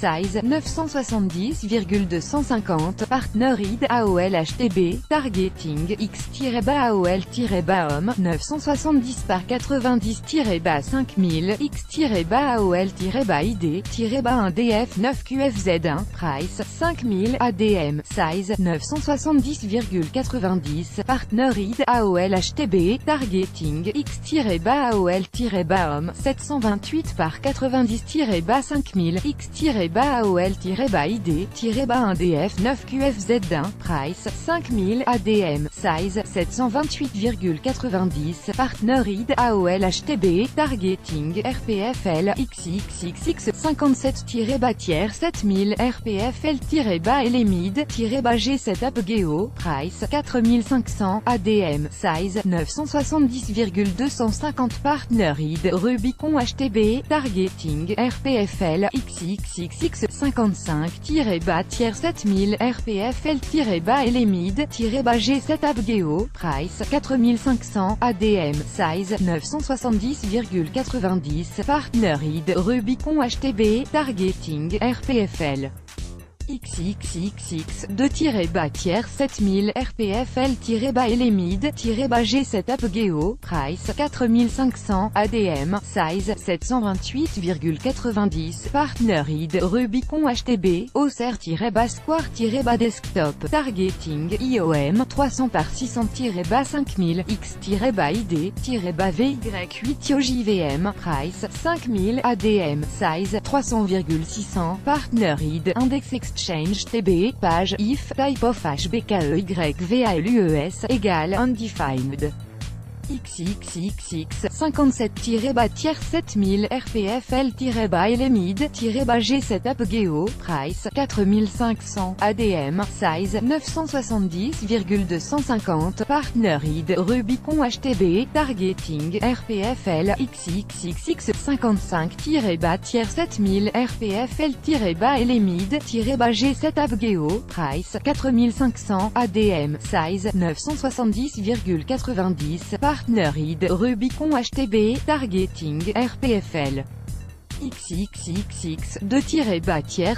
size 970,250, partner id AOL HTB, targeting x-AOL-homme 970 par 90-5000 x-AOL-ID-1DF 9 QFZ1, price 5000 ADM, size 970,90, partner id AOL HTB, targeting x-AOL-homme 728 par 90-5000 x-AOL-ID-1DF 9 QFZ1, price 5000 ADM, size 728,90, partner id AOL HTB, targeting RPFL XXXX 57-tiers 7000 RPFL-LEMID G7 Upgeo, price 4500 ADM, size 970,250, partner id Rubicon HTB, targeting RPFL XXXX 55-tiers 7000 RPFL-LEMID G7 Upgeo, price 4500 ADM, size 970,90, partner id Rubicon HTB, targeting RPFL XXXX 2-tiers 7000 RPFL-LEMID G7 Upgeo, price 4500 ADM, size 728,90, partner id Rubicon HTB, Auxerre-Square-Desktop, targeting IOM 300 par 600-5000 X-ID-VY8 JVM, price 5000 ADM, size 300,600, partner id Index Exchange TB, page, if, type of HBKEYVALUES, égale undefined. XXXX 57-tiers 7000 RPFL-LEMID G7 Upgeo, price 4500 ADM, size 970,250, partner id Rubicon HTB, targeting RPFL XXXX 55-tiers 7000 RPFL-LEMID G7 Upgeo, price 4500 ADM, size 970,90, partner id Rubicon HTB, targeting RPFL XXXX 2-tiers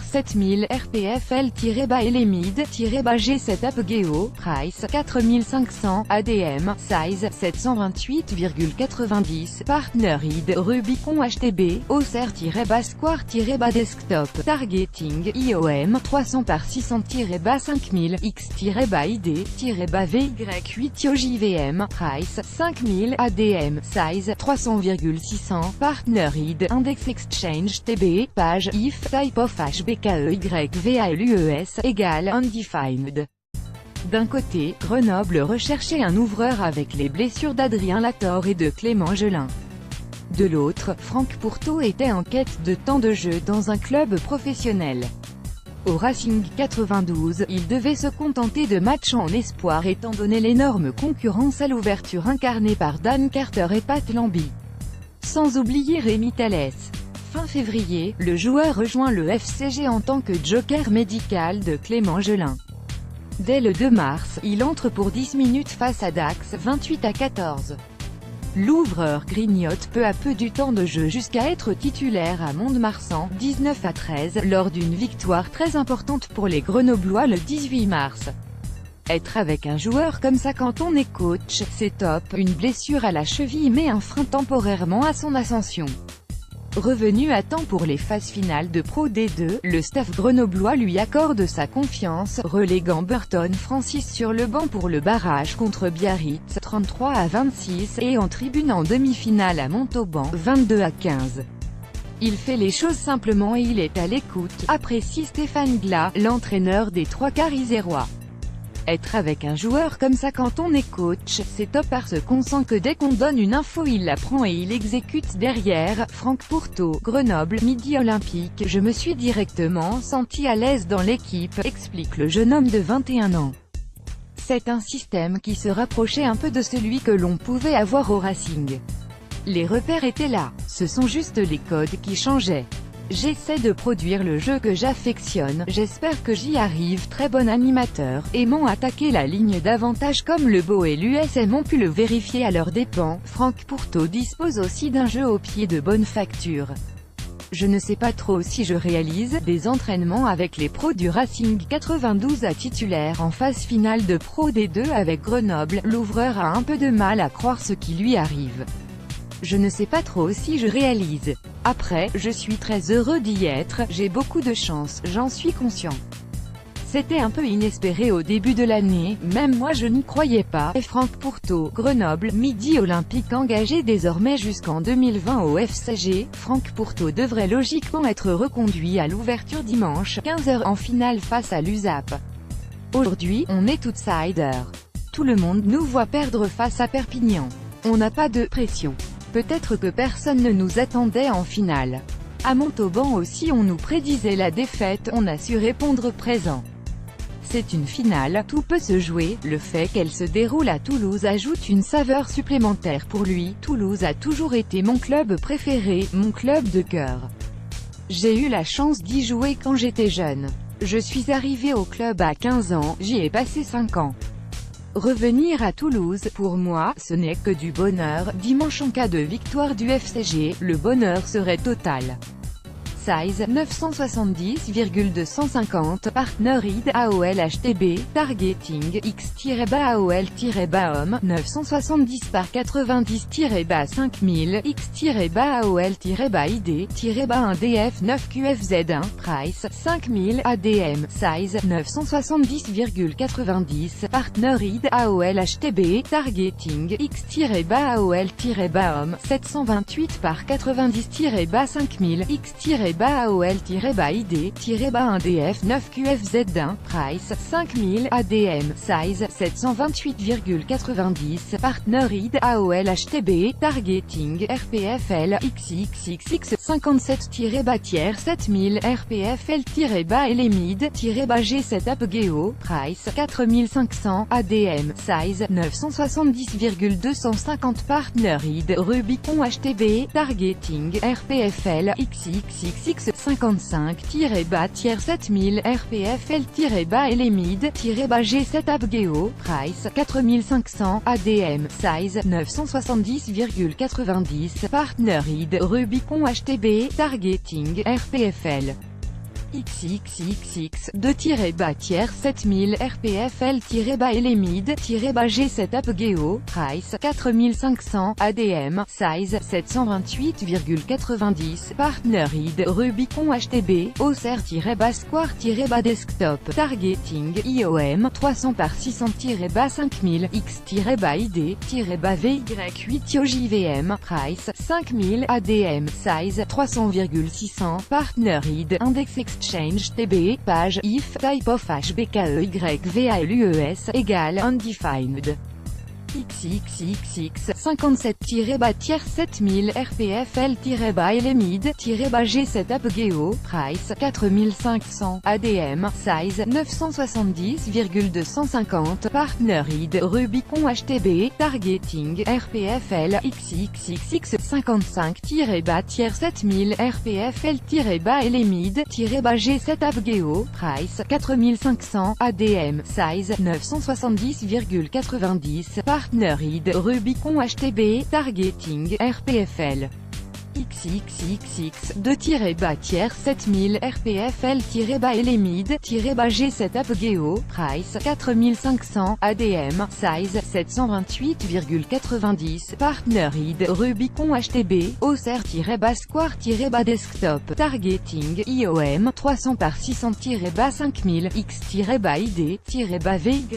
7000 RPFL-LEMID G7 Upgeo, price 4500 ADM, size 728,90, partner id Rubicon HTB, Auxerre-Square-Desktop, targeting IOM 300 par 600-5000 X-ID-VY8 JVM, price 5000 ADM, size 300,600, partner id Index Exchange TB, page, if, type of HBKEYVALUES, égale undefined. D'un côté, Grenoble recherchait un ouvreur avec les blessures d'Adrien Lator et de Clément Gelin. De l'autre, Franck Pourteau était en quête de temps de jeu dans un club professionnel. Au Racing 92, il devait se contenter de matchs en espoir étant donné l'énorme concurrence à l'ouverture incarnée par Dan Carter et Pat Lambie. Sans oublier Rémi Thalès. Fin février, le joueur rejoint le FCG en tant que joker médical de Clément Gelin. Dès le 2 mars, il entre pour 10 minutes face à Dax, 28-14. L'ouvreur grignote peu à peu du temps de jeu jusqu'à être titulaire à Mont-de-Marsan, 19-13, lors d'une victoire très importante pour les Grenoblois le 18 mars. Être avec un joueur comme ça quand on est coach, c'est top. Une blessure à la cheville met un frein temporairement à son ascension. Revenu à temps pour les phases finales de Pro D2, le staff grenoblois lui accorde sa confiance, reléguant Burton Francis sur le banc pour le barrage contre Biarritz, 33-26, et en tribune en demi-finale à Montauban, 22-15. Il fait les choses simplement et il est à l'écoute, apprécie Stéphane Glas, l'entraîneur des Trois Quarts isérois. Être avec un joueur comme ça quand on est coach, c'est top parce qu'on sent que dès qu'on donne une info il la prend et il exécute derrière. Franck Pourteau, Grenoble, Midi Olympique. Je me suis directement senti à l'aise dans l'équipe, explique le jeune homme de 21 ans. C'est un système qui se rapprochait un peu de celui que l'on pouvait avoir au Racing. Les repères étaient là, ce sont juste les codes qui changeaient. J'essaie de produire le jeu que j'affectionne, j'espère que j'y arrive. Très bon animateur, aimant attaquer la ligne d'avantage comme le Beau et l'USM ont pu le vérifier à leurs dépens. Franck Pourteau dispose aussi d'un jeu au pied de bonne facture. Je ne sais pas trop si je réalise des entraînements avec les pros du Racing 92 à titulaire en phase finale de Pro D2 avec Grenoble. L'ouvreur a un peu de mal à croire ce qui lui arrive. Je ne sais pas trop si je réalise. Après, je suis très heureux d'y être, j'ai beaucoup de chance, j'en suis conscient. C'était un peu inespéré au début de l'année, même moi je n'y croyais pas. Et Franck Pourteau, Grenoble, Midi Olympique engagé désormais jusqu'en 2020 au FCG, Franck Pourteau devrait logiquement être reconduit à l'ouverture dimanche, 15 h en finale face à l'USAP. Aujourd'hui, on est outsider. Tout le monde nous voit perdre face à Perpignan. On n'a pas de pression. Peut-être que personne ne nous attendait en finale. À Montauban aussi on nous prédisait la défaite, on a su répondre présent. C'est une finale, tout peut se jouer, le fait qu'elle se déroule à Toulouse ajoute une saveur supplémentaire pour lui. Toulouse a toujours été mon club préféré, mon club de cœur. J'ai eu la chance d'y jouer quand j'étais jeune. Je suis arrivé au club à 15 ans, j'y ai passé 5 ans. Revenir à Toulouse, pour moi, ce n'est que du bonheur. Dimanche en cas de victoire du FCG, le bonheur serait total. Size 970,250 Partner ID AOL HTB Targeting X-AOL-homme 970 par 90-5000 X-AOL-ID-1DF 9QFZ1 Price 5000 ADM Size 970,90 Partner ID AOL HTB Targeting X-AOL-homme 728 par 90-5000 X-AOL-ID-1DF 9QFZ1 Price 5000 ADM Size 728,90 Partner ID AOL HTB Targeting RPFL XXXX 57-tiers 7000 RPFL-LMID G7 Apogeo Price 4500 ADM Size 970,250 Partner ID Rubicon HTB Targeting RPFL XXXX 55-tiers 7000 RPFL-LMID G7 Apogeo Price 4500 ADM Size 970,90 Partner ID Rubicon HTB Targeting RPFL XXXX 2-tiers 7000 RPFL-LMID G7 Apogeo Price 4500 ADM Size 728,90 Partner ID Rubicon HTB Auxerre-Square-Desktop Targeting IOM 300 par 600-5000 X-ID-VY8 JVM Price 5000 ADM Size 300,600 Partner ID Index Exchange TB, page, if, type of HBKEYVALUES, égale, undefined. XXXX 57-7000 RPFL-LMID G7 Apogeo Price 4500 ADM Size 970,250 Partner ID Rubicon HTB Targeting RPFL XXXX 55-7000 RPFL-LMID G7 Apogeo Price 4500 ADM Size 970,90 Partner ID Rubicon HTB Targeting RPFL XXXX 2-tiers 7000 RPFL-LMID G7 Apogeo Price 4500 ADM Size 728,90 Partner ID Rubicon HTB Auxerre-Square-Desktop Targeting IOM 300 par 600-5000 X-ID-VY8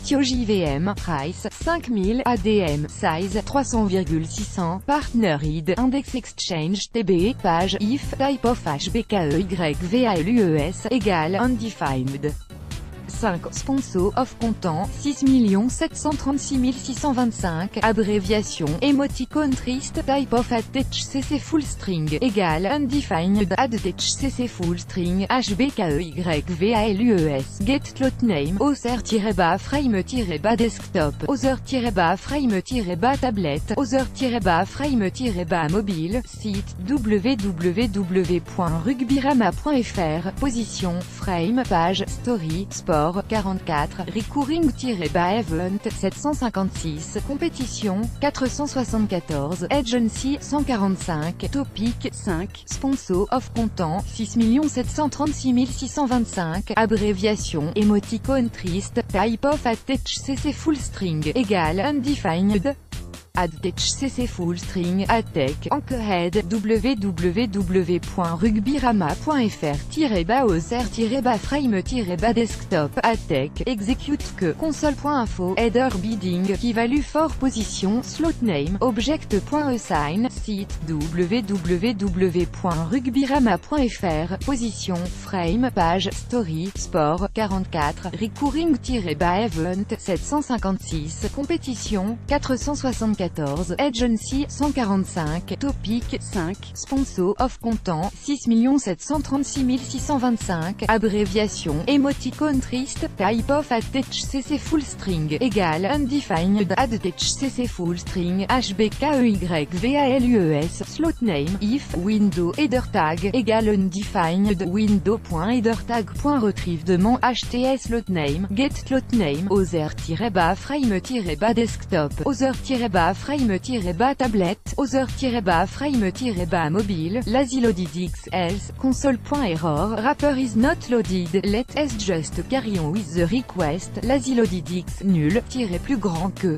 JVM Price 5000 ADM Size 300,600 Partner ID Index Exchange TB, page, if, type of HBKEYVALUES, égale, undefined. 5. Sponsor of content 6 736 625 abréviation émoticône triste type of attach full string égale undefined attach full string HBKEYVALUES get cloud name Auxerre-frame-desktop Other-frame-tablet Other-frame-mobile site www.rugbyrama.fr position frame page story sport sport, 44, recurring-event, 756, compétition, 474, agency, 145, topic, 5, sponsor, off content, 6 736 625, abréviation, emoticon triste, type of attach full string, égal undefined. Attach full string, attack, anchorhead, www.rugbyrama.fr-oser-frame-desktop, attack, execute que, console.info, header bidding, qui value for position, slot name, object.assign, site, www.rugbyrama.fr, position, frame, page, story, sport, 44, recurring-event, 756, compétition, 464, agency, 145, topic, 5, sponsor, off content, 6 736 625, abréviation, emoticon triste, type of attach full string, égal undefined, attach full string, hbkeyvalues, slot name, if, window, header tag, égal undefined, window.headertag.retrievement, hts slot name, get slot name, other-frame-desktop, other-frame-tablette, other-frame-mobile, lazy loaded else, console.error, wrapper is not loaded, let s just carry on with the request, lazy loaded x nul, plus grand que